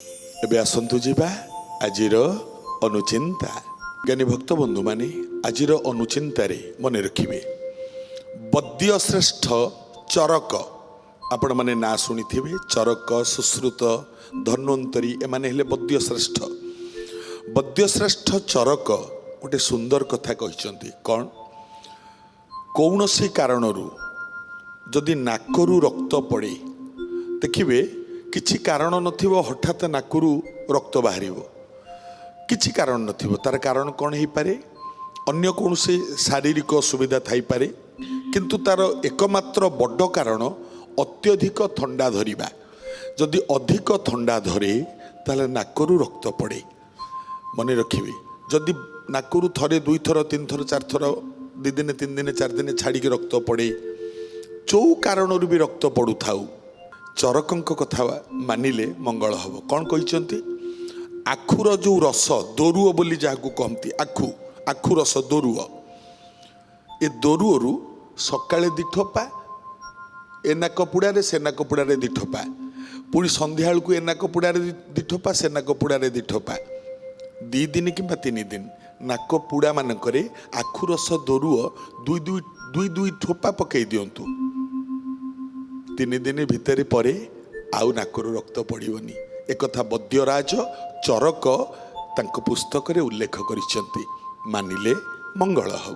एबे आसंतु जीवा आजिर अनुचिंता। ज्ञानी भक्त बंधु माने आजिर अनुचिंतारे मन रखिबे बद्य श्रेष्ठ चरक आपण माने ना शुणिथिबे। चरक, सुश्रुत, धन्वंतरी एमाने हेले बद्य श्रेष्ठ। बद्य श्रेष्ठ चरक गोटे सुंदर कथा कहिसंती। कौन कौनसी कारणरू जदि नाकरू रक्त पड़े देखिए किछि कारण नथिबो हठात नाकरू रक्त बाहरिबो। किछि कारण नथिबो, तार कारण कौन ही पारे? अन्य कौनसी शारीरिक असुविधा थाई पारे, किंतु तार एकमात्र बड़ कारण अत्यधिक थंडा धरिबा। जदि अधिक थंडा धरे ताले नाकरू रक्त पड़े। मन रखिबे जदि नाकरू थरे दुई थर तीन थर चार थर दि दिन तीन दिन चार दिन छाड़ी के रक्त पड़े, जो कारण भी रक्त पड़ू थाउ चरकंक कथा मानिले मंगल हब। कौन कहते आखुर जो रस दोरुओ बोली जहाँ कहती आखु आखु रस दोरुओ, ए दोरुओ सकाळे दिठोपा ए नाकपुड़े से नाकपुड़े दिठोपा, पुणी संध्या को ए नाकपुड़े दिठोपा से नाकपुड़े दिठोपा, दी दिन कि तीन दिन नाकपुड़ा मानकरे आखु रस दोरुओ दुई दुई दुई दुई ठोपा पकई दिंतु। तीन दिन भितर परे आउ नाकरू रक्त पड़िबनी। एक कथा बद्यराज चरक तांको पुस्तक रे उल्लेख करिसेंती। मानिले मंगल हब।